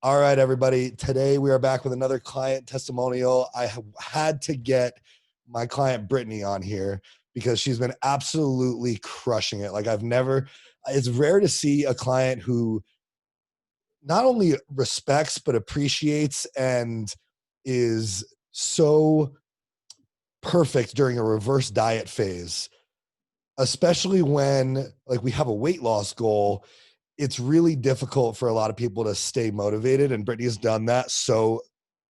All right, everybody. Today we are back with another client testimonial. I have had to get my client Brittany on here because she's been absolutely crushing it. It's rare to see a client who not only respects but appreciates and is so perfect during a reverse diet phase, especially when like we have a weight loss goal. It's really difficult for a lot of people to stay motivated, and Brittany's done that so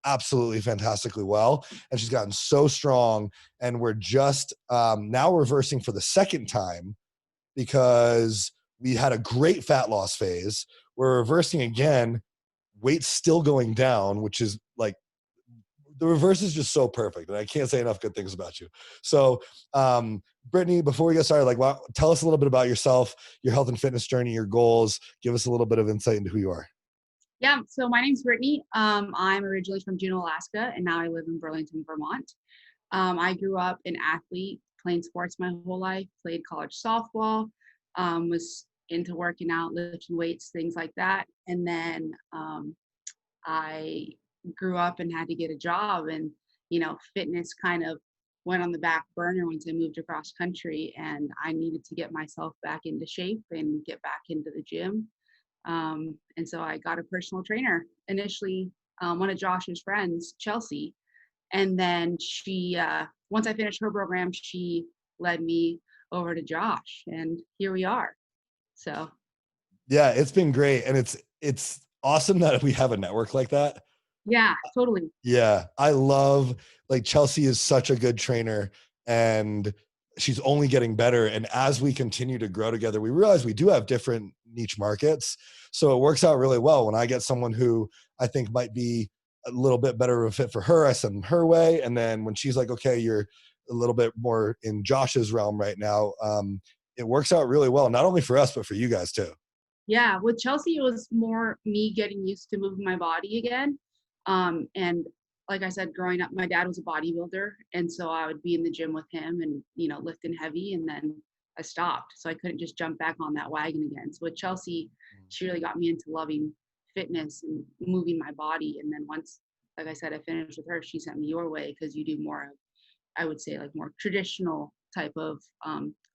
absolutely fantastically well, and she's gotten so strong. And we're just now reversing for the second time because we had a great fat loss phase. We're reversing again, weight's still going down, which is like the reverse is just so perfect, and I can't say enough good things about you. So, Brittany, before we get started, tell us a little bit about yourself, your health and fitness journey, your goals. Give us a little bit of insight into who you are. Yeah, so my name's Brittany. I'm originally from Juneau, Alaska, and now I live in Burlington, Vermont. I grew up an athlete, playing sports my whole life, played college softball, was into working out, lifting weights, things like that. And then I grew up and had to get a job, and fitness kind of went on the back burner once I moved across country, and I needed to get myself back into shape and get back into the gym. And so I got a personal trainer initially, one of Josh's friends, Chelsea. And then once I finished her program, she led me over to Josh, and here we are. So Yeah, it's been great, and it's awesome that we have a network like that. yeah, totally. Yeah, I love, like, Chelsea is such a good trainer, and she's only getting better. And as we continue to grow together, we realize we do have different niche markets. So it works out really well when I get someone who I think might be a little bit better of a fit for her, I send them her way. And then when she's like, okay, you're a little bit more in Josh's realm right now, it works out really well, not only for us, but for you guys too. Yeah, with Chelsea, it was more me getting used to moving my body again. And like I said, growing up, my dad was a bodybuilder. And so I would be in the gym with him and, lifting heavy. And then I stopped. So I couldn't just jump back on that wagon again. So with Chelsea, she really got me into loving fitness and moving my body. And then once, like I said, I finished with her, she sent me your way because you do more of, I would say, like more traditional type of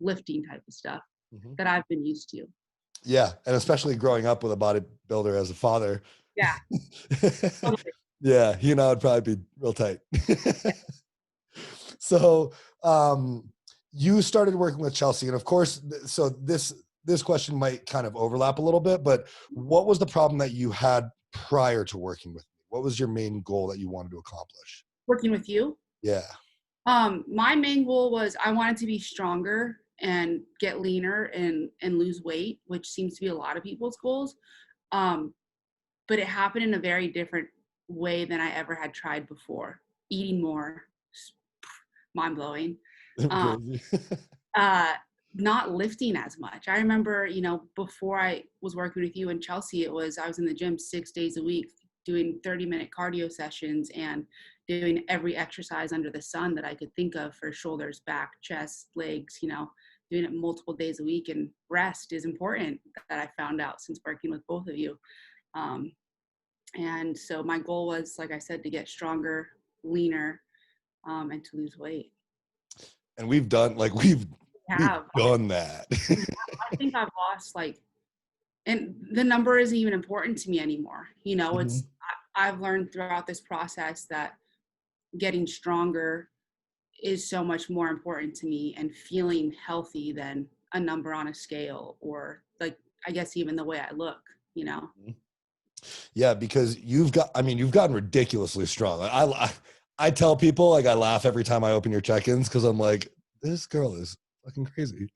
lifting type of stuff Mhm. that I've been used to. Yeah, and especially growing up with a bodybuilder as a father. Yeah, totally. Yeah, he and I would probably be real tight. So, you started working with Chelsea, and of course, so this question might kind of overlap a little bit, but what was the problem that you had prior to working with me? What was your main goal that you wanted to accomplish? Working with you. Yeah. My main goal was I wanted to be stronger and get leaner and lose weight, which seems to be a lot of people's goals. Um, but it happened in a very different way than I ever had tried before. Eating more, mind blowing. Um, Crazy. uh, not lifting as much. I remember, before I was working with you and Chelsea, I was in the gym 6 days a week doing 30-minute cardio sessions and doing every exercise under the sun that I could think of for shoulders, back, chest, legs, doing it multiple days a week. And rest is important, that I found out since working with both of you. And so my goal was, like I said, to get stronger, leaner, and to lose weight. And we've Have done that. I think I've lost and the number isn't even important to me anymore. Mhm. I've learned throughout this process that getting stronger is so much more important to me, and feeling healthy than a number on a scale, or like, I guess even the way I look. Yeah, because you've gotten ridiculously strong. I tell people, like, I laugh every time I open your check-ins because I'm like, this girl is fucking crazy.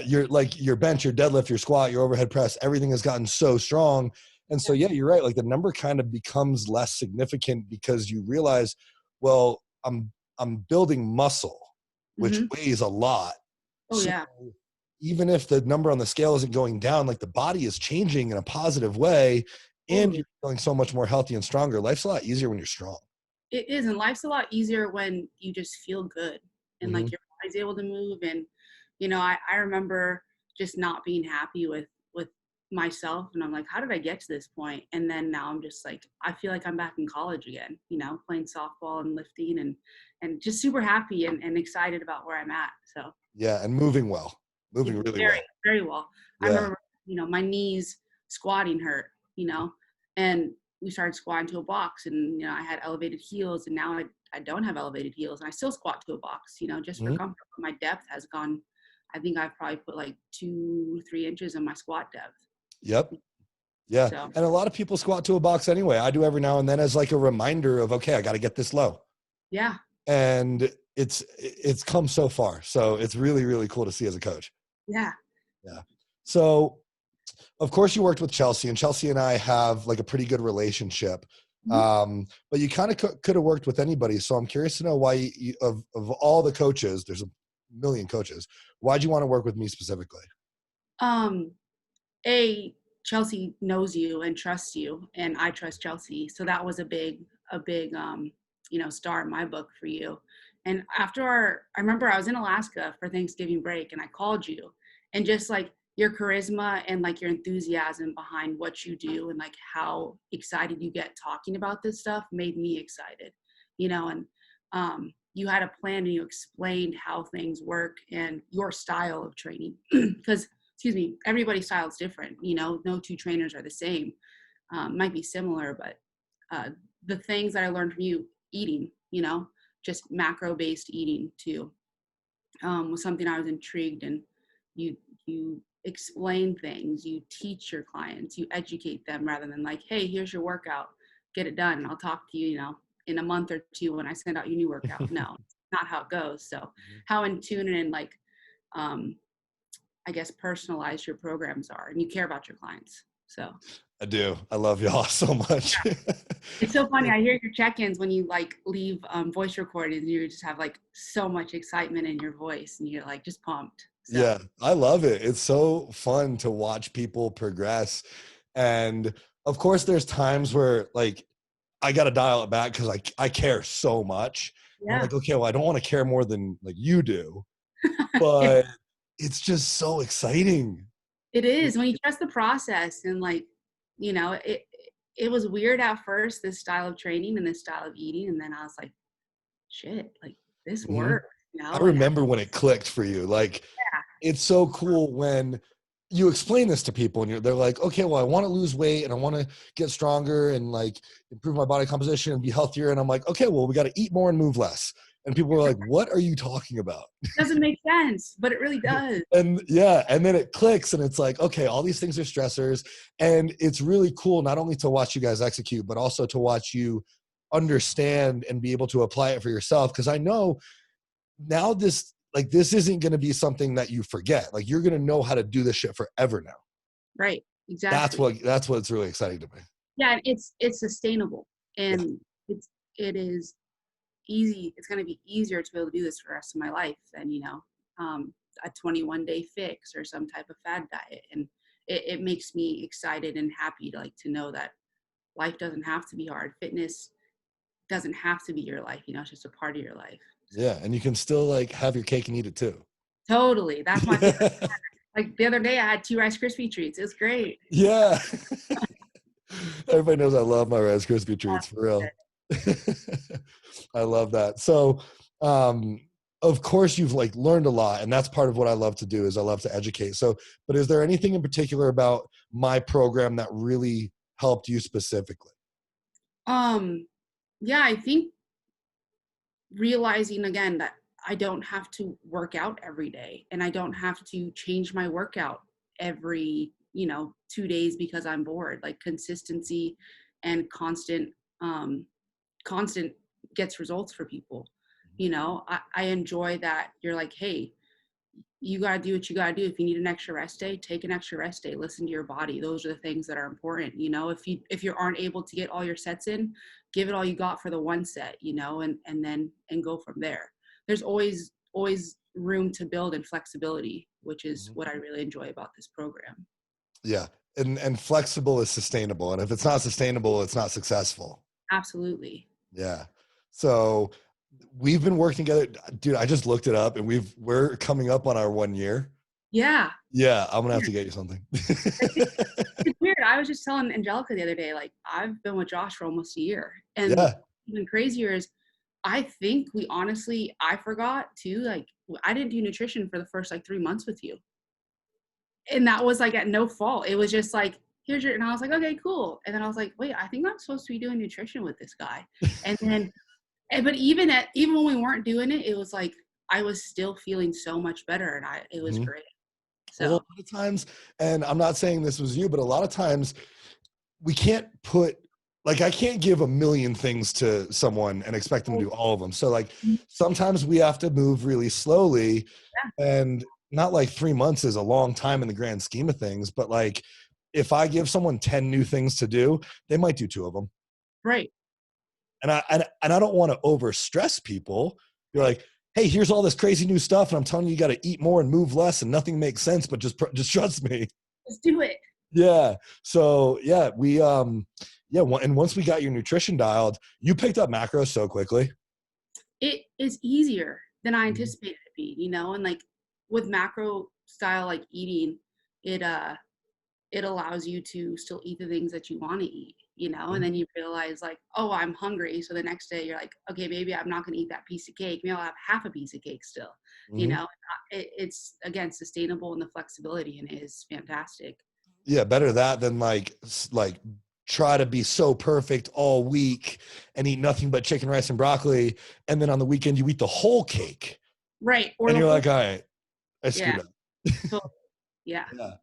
Your bench, your deadlift, your squat, your overhead press, everything has gotten so strong. And so, yeah, you're right. Like, the number kind of becomes less significant because you realize, well, I'm building muscle, which Hmm. weighs a lot. Oh So yeah. even if the number on the scale isn't going down, like, the body is changing in a positive way, and Totally. you're feeling so much more healthy and stronger. Life's a lot easier when you're strong. It is, and life's a lot easier when you just feel good and Hmm. like your body's able to move. And I remember just not being happy with myself, and I'm like, how did I get to this point? And then now I'm just like, I feel like I'm back in college again, playing softball and lifting, and just super happy and excited about where I'm at. So Yeah. And moving well, yeah, moving really very, well. very well. I Yeah. remember, my knees squatting hurt, and we started squatting to a box, and I had elevated heels, and now I don't have elevated heels, and I still squat to a box, just for Mhm. comfort. But my depth has gone. I think I've probably put like 2, 3 inches in my squat depth. Yep. Yeah. So And a lot of people squat to a box anyway. I do every now and then as like a reminder of, okay, I got to get this low. yeah, And it's come so far. So it's really, really cool to see as a coach. yeah. Yeah. So of course you worked with Chelsea, and Chelsea and I have like a pretty good relationship. Mhm. But you kind of could have worked with anybody. So I'm curious to know why of all the coaches, there's a million coaches. Why'd you want to work with me specifically? Um, a Chelsea knows you and trusts you, and I trust Chelsea. So that was a big star in my book for you. And I remember I was in Alaska for Thanksgiving break, and I called you, and just like your charisma and like your enthusiasm behind what you do and like how excited you get talking about this stuff made me excited, and you had a plan and you explained how things work and your style of training because excuse me, everybody's style is different. No two trainers are the same. Might be similar, but the things that I learned from you, eating, just macro based eating too, was something I was intrigued. And you explain things, you teach your clients, you educate them rather than like, hey, here's your workout, get it done. I'll talk to you, in a month or two when I send out your new workout. No, not how it goes. So how in tune and like um, I guess, personalized your programs are, and you care about your clients. So I do. I love y'all so much. it's so funny. I hear your check-ins when you like leave voice recordings, and you just have like so much excitement in your voice, and you're like just pumped. So Yeah, I love it. It's so fun to watch people progress. And of course, there's times where like I got to dial it back because I care so much. And I'm yeah, like, okay, well, I don't want to care more than like you do, it, but it's just so exciting. it is when you trust the process and like it was weird at first, this style of training and this style of eating, and then I was like, shit, like this Mhm. works, I and remember when it clicked for you. Like, it's so cool when you explain this to people and they're like, okay, well, I want to lose weight and I want to get stronger and like improve my body composition and be healthier. And I'm like, okay, well, we got to eat more and move less. And people were like, what are you talking about? doesn't make sense, but it really does. And yeah, and then it clicks and it's like, okay, all these things are stressors. And it's really cool not only to watch you guys execute, but also to watch you understand and be able to apply it for yourself. Cause I know now this isn't going to be something that you forget. Like you're going to know how to do this shit forever now. Right, exactly. That's what's really exciting to me. Yeah, and it's sustainable, Yeah. and it is easy. It's going to be easier to be able to do this for the rest of my life than um, a 21-day fix or some type of fad diet. And it makes me excited and happy to like to know that life doesn't have to be hard. Fitness doesn't have to be your life. It's just a part of your life. So Yeah. And you can still like have your cake and eat it too. totally, that's my favorite. Yeah. Like the other day, I had 2 Rice Krispie treats. It's great. Yeah. Everybody knows I love my Rice Krispie treats for real. I love that. So, um, of course you've like learned a lot and that's part of what I love to do is I love to educate. So, but is there anything in particular about my program that really helped you specifically? Um, yeah, I think realizing again that I don't have to work out every day and I don't have to change my workout every, 2 days because I'm bored. Like consistency and constant gets results for people. I enjoy that you're like, hey, you got to do what you got to do. If you need an extra rest day, take an extra rest day. Listen to your body. Those are the things that are important. If you aren't able to get all your sets in, give it all you got for the one set, and go from there. There's always room to build and flexibility, which is Mhm. what I really enjoy about this program. Yeah. And flexible is sustainable. And if it's not sustainable, it's not successful. Absolutely. Yeah. So we've been working together, dude. I just looked it up and we're coming up on our 1 year. Yeah. Yeah, I'm gonna have to get you something. It's weird. I was just telling Angelica the other day, like, I've been with Josh for almost a year. And Yeah. even crazier is I think I forgot too, like, I didn't do nutrition for the first like 3 months with you. And that was like at no fault. It was just like, here's your, and I was like, okay, cool. And then I was like, wait, I think I'm supposed to be doing nutrition with this guy. And then, but even when we weren't doing it, it was like, I was still feeling so much better and it was Mhm. great. Well, a So, lot of times, and I'm not saying this was you, but a lot of times we can't put like I can't give a million things to someone and expect them to do all of them. So like yeah. sometimes we have to move really slowly, and not like 3 months is a long time in the grand scheme of things, but like if I give someone 10 new things to do, they might do 2 of them. Right. And I don't want to over stress people. You're like, hey, here's all this crazy new stuff, and I'm telling you, you got to eat more and move less, and nothing makes sense. But just trust me. Just do it. Yeah. So yeah, and once we got your nutrition dialed, you picked up macros so quickly. It is easier than I Mhm. anticipated it to be, and like with macro style like eating, it it allows you to still eat the things that you want to eat, and Mhm. then you realize like, oh, I'm hungry. So the next day you're like, okay, maybe I'm not going to eat that piece of cake. Maybe I'll have half a piece of cake still, you Mhm. know. It's again sustainable and the flexibility and it is fantastic. Yeah, better that than like try to be so perfect all week and eat nothing but chicken, rice, and broccoli, and then on the weekend you eat the whole cake, Right. Or and the you're whole, like, all right, I yeah, screwed up. totally, yeah. Yeah.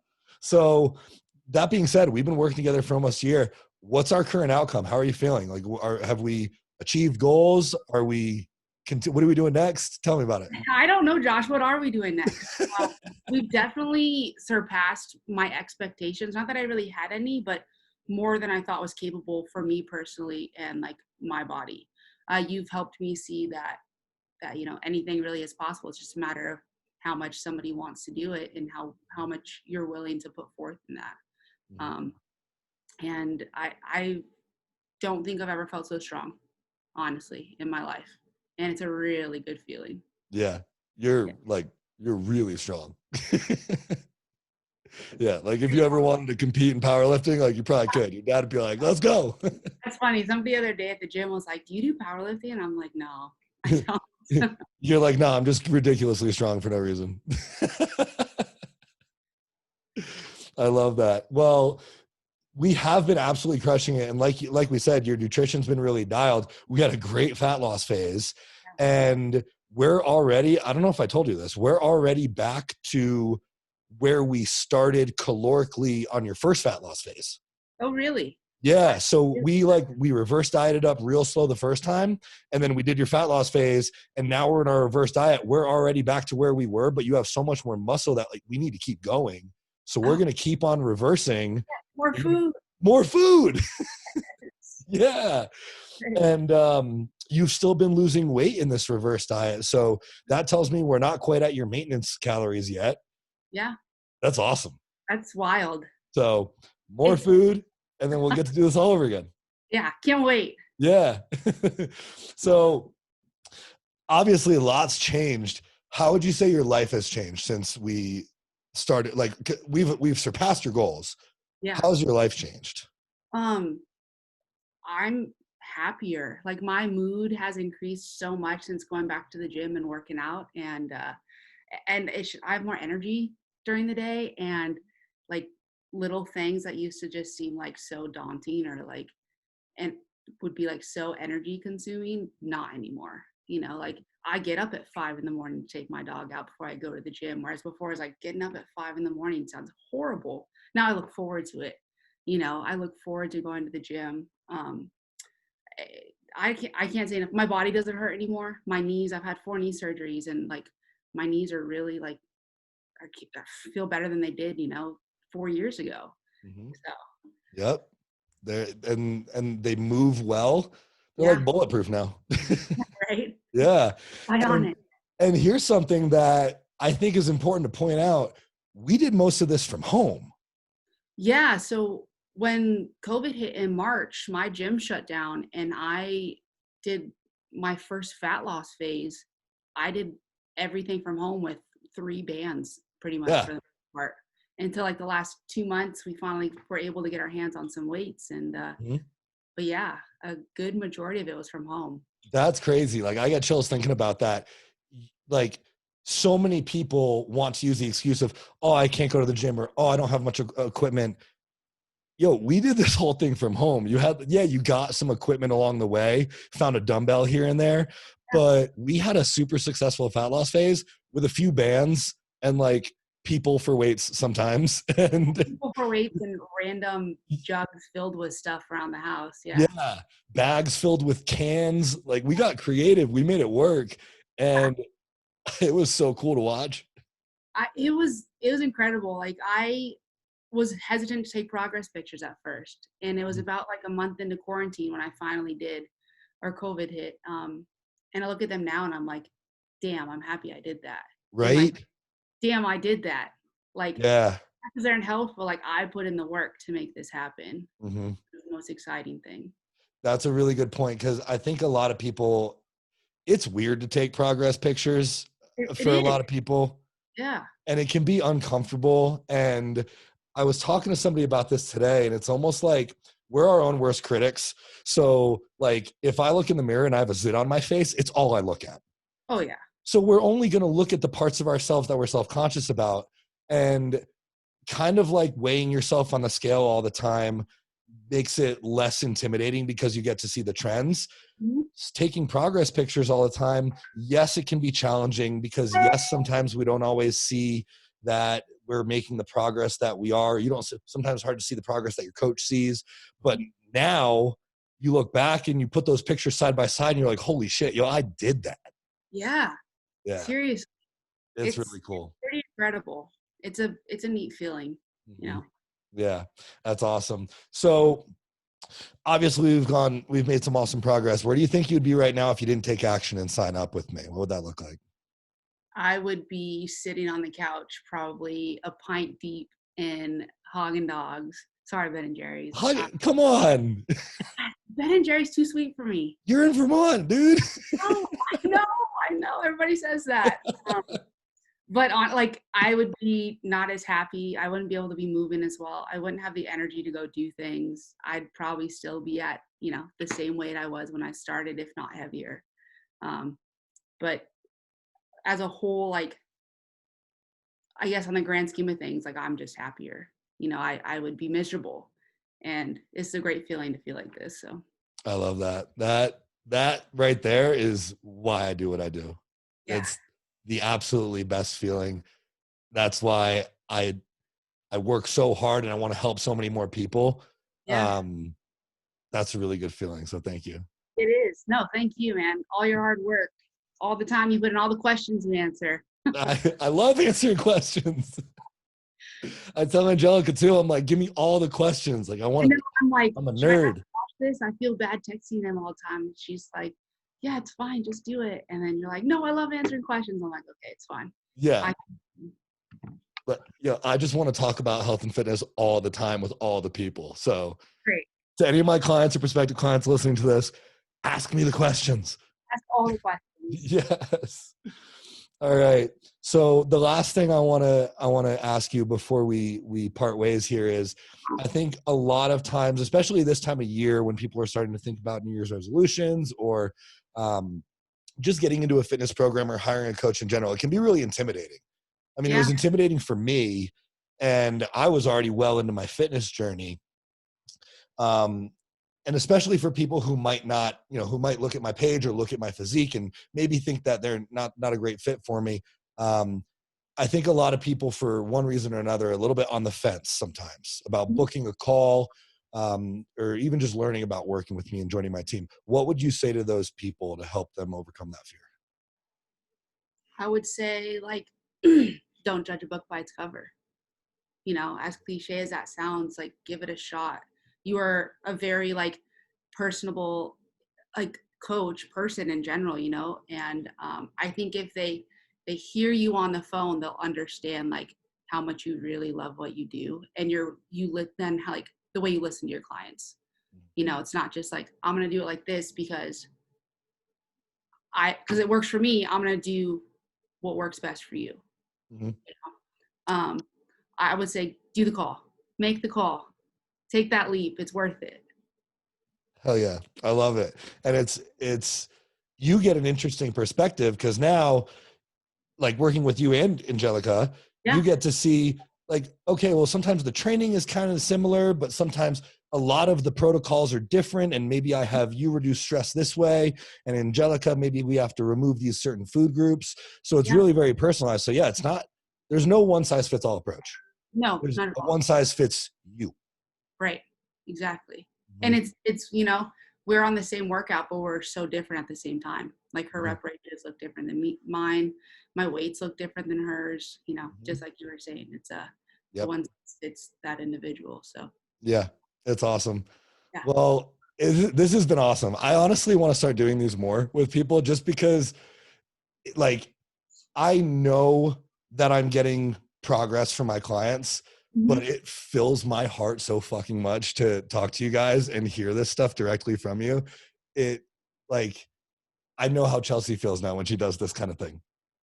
So that being said, we've been working together for almost a year. What's our current outcome? How are you feeling? Like, have we achieved goals? Are we? What are we doing next? Tell me about it. I don't know, Josh. What are we doing next? We've definitely surpassed my expectations. Not that I really had any, but more than I thought was capable for me personally and like my body. You've helped me see that anything really is possible. It's just a matter of how much somebody wants to do it and how much you're willing to put forth in that. Mhm. Um, and I don't think I've ever felt so strong, honestly, in my life. And it's a really good feeling. Yeah, Yeah. you're really strong. Yeah, like if you ever wanted to compete in powerlifting, like you probably could. Your dad would be like, "Let's go." That's funny. Somebody the other day at the gym was like, "Do you do powerlifting?" And I'm like, "No, I don't." You're like, "No, I'm just ridiculously strong for no reason." I love that. Well, we have been absolutely crushing it, and like we said, your nutrition's been really dialed. We had a great fat loss phase, and we're already, I don't know if I told you this, we're already back to where we started calorically on your first fat loss phase. Oh, really? Yeah, I, so we reverse dieted up real slow the first time, and then we did your fat loss phase, and now we're in our reverse diet. We're already back to where we were, but you have so much more muscle that like we need to keep going. So we're oh, gonna keep on reversing. more food. More food. Yeah. And you've still been losing weight in this reverse diet. So that tells me we're not quite at your maintenance calories yet. Yeah, That's awesome. that's wild. So more It's food, and then we'll get to do this all over again. yeah, can't wait. Yeah. So obviously, lots changed. How would you say your life has changed since we started? Like we've surpassed your goals. Yeah. How's your life changed? Um, I'm happier. Like my mood has increased so much since going back to the gym and working out, and I have more energy during the day, and like little things that used to just seem like so daunting or like and would be like so energy consuming, not anymore. Like I get up at 5 in the morning to take my dog out before I go to the gym. Whereas before I was like getting up at 5 in the morning sounds horrible. Now I look forward to it. I look forward to going to the gym. I can't say enough. My body doesn't hurt anymore. My knees, I've had 4 knee surgeries and like my knees are really like I feel better than they did, 4 years ago. Mhm. So Yep. And they move well. They're like yeah, bulletproof now. right. Yeah. And Bionic. and here's something that I think is important to point out. We did most of this from home. Yeah, so when COVID hit in March, my gym shut down and I did my first fat loss phase. I did everything from home with 3 bands pretty much Yeah. for the most part. Until like the last 2 months, we finally were able to get our hands on some weights. And Mhm. but yeah, a good majority of it was from home. That's crazy. Like I got chills thinking about that. Like so many people want to use the excuse of, oh, I can't go to the gym, or oh, I don't have much equipment. Yo, we did this whole thing from home. You had, yeah, you got some equipment along the way, found a dumbbell here and there, but we had a super successful fat loss phase with a few bands and like people for weights sometimes. And People for weights and random jugs filled with stuff around the house. Yeah. yeah, bags filled with cans. Like we got creative, we made it work. And it was so cool to watch. It was incredible. Like I was hesitant to take progress pictures at first, and it was about like a month into quarantine when I finally did, or COVID hit. And I look at them now and I'm like, damn, I'm happy I did that. And like, Right? damn, I did that. Like, Yeah. because they're in health, but like I put in the work to make this happen. Hmm. It was the most exciting thing. That's a really good point because I think a lot of people, it's weird to take progress pictures It for a is. lot of people, Yeah. and it can be uncomfortable. And I was talking to somebody about this today, and it's almost like we're our own worst critics. So, like, if I look in the mirror and I have a zit on my face, it's all I look at. Oh yeah. So, we're only going to look at the parts of ourselves that we're self conscious about. And kind of like weighing yourself on the scale all the time makes it less intimidating because you get to see the trends. Mhm. Taking progress pictures all the time, yes, it can be challenging because yes, sometimes we don't always see that we're making the progress that we are. You don't, sometimes hard to see the progress that your coach sees, but now you look back and you put those pictures side by side and you're like, holy shit, yo, I did that. Yeah. Yeah, Seriously. it's It's really cool. pretty incredible. It's a neat feeling, you Mhm. know. Yeah, that's awesome. So obviously we've made some awesome progress. Where do you think you'd be right now if you didn't take action and sign up with me? What would that look like? I would be sitting on the couch, probably a pint deep in Haagen Dogs. Sorry, Ben and Jerry's. Come on. Ben and Jerry's too sweet for me. You're in Vermont, dude. Oh, I know. Everybody says that. Um, but on like, I would be not as happy. I wouldn't be able to be moving as well. I wouldn't have the energy to go do things. I'd probably still be at the same weight I was when I started, if not heavier. Um, but as a whole, like I guess on the grand scheme of things, like I'm just happier. I would be miserable. And it's a great feeling to feel like this. So I love that. That right there is why I do what I do. yeah. It's the absolutely best feeling. That's why I work so hard and I want to help so many more people. Yeah. That's a really good feeling. So thank you. It is. No, thank you, man. All your hard work, all the time you put in, all the questions you answer. I love answering questions. I tell Angelica too, I'm like, give me all the questions. Like I And want then to, I'm like, I'm a should I have nerd. to watch this? I feel bad texting them all the time. She's like, yeah, it's fine. Just do it. And then you're like, no, I love answering questions. I'm like, okay, it's fine. Yeah. I But yeah, I just want to talk about health and fitness all the time with all the people. So Great. to any of my clients or prospective clients listening to this, ask me the questions. Ask all the questions. Yes. All right. So the last thing I want to ask you before we part ways here is, I think a lot of times, especially this time of year when people are starting to think about New Year's resolutions or just getting into a fitness program or hiring a coach in general, it can be really intimidating. I mean, it Yeah. was intimidating for me, and I was already well into my fitness journey. Um, and especially for people who might not, who might look at my page or look at my physique and maybe think that they're not a great fit for me. Um, I think a lot of people, for one reason or another, are a little bit on the fence sometimes about booking a call, or even just learning about working with me and joining my team. What would you say to those people to help them overcome that fear? I would say, like, don't judge a book by its cover. As cliche as that sounds, like, give it a shot. You are a very, like, personable, like, coach person in general, and I think if they hear you on the phone, they'll understand, like, how much you really love what you do, and then how, like, the way you listen to your clients. It's not just like, I'm gonna do it like this because it works for me. I'm gonna do what works best for you. Mhm. Um, I would say do the call, make the call, take that leap. It's worth it. Hell yeah. I love it. And it's, you get an interesting perspective because now, like working with you and Angelica, you Yeah. get to see like, okay, well, sometimes the training is kind of similar, but sometimes a lot of the protocols are different. And maybe I have you reduce stress this way. And Angelica, maybe we have to remove these certain food groups. So it's Yeah. really very personalized. So yeah, it's not, there's no one size fits all approach. No, There's not at a all. one size fits you. Right. Exactly. And Mhm. it's, you know, we're on the same workout, but we're so different at the same time. Like her Mhm. rep ranges look different than me, mine. My weights look different than hers. You know, Mhm. just like you were saying, it's a Yep. one fits that individual. So Yeah. It's awesome. yeah. Well, this has been awesome. I honestly want to start doing these more with people just because, like, I know that I'm getting progress from my clients, but Mhm. it fills my heart so fucking much to talk to you guys and hear this stuff directly from you. It, like, I know how Chelsea feels now when she does this kind of thing.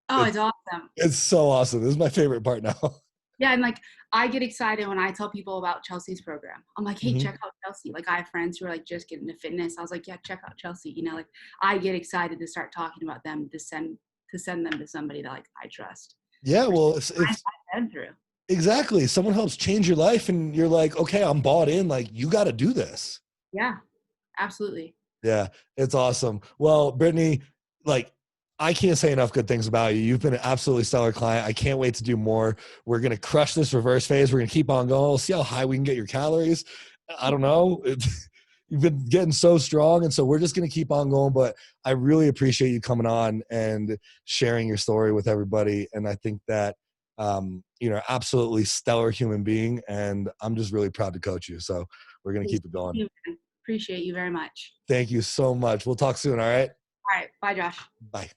Oh, It's it's awesome. it's so awesome. This is my favorite part now. Yeah, and like I get excited when I tell people about Chelsea's program. I'm like, hey, Mhm. check out Chelsea. Like I have friends who are like just getting into fitness. I was like, yeah, check out Chelsea. You know, like I get excited to start talking about them to send them to somebody that like I trust. Yeah, For well, something if I've been through. exactly someone helps change your life and you're like, okay, I'm bought in. Like, you got to do this. Yeah, absolutely. Yeah, it's awesome. Well, Brittany, like, I can't say enough good things about you. You've been an absolutely stellar client. I can't wait to do more. We're going to crush this reverse phase. We're going to keep on going. We'll see how high we can get your calories. I don't know. You've been getting so strong. And so we're just going to keep on going. But I really appreciate you coming on and sharing your story with everybody. And I think that, you know, absolutely stellar human being. And I'm just really proud to coach you. So we're going to keep it Thank going. you, man. Appreciate you very much. Thank you so much. We'll talk soon. All right. All right. Bye, Josh. Bye.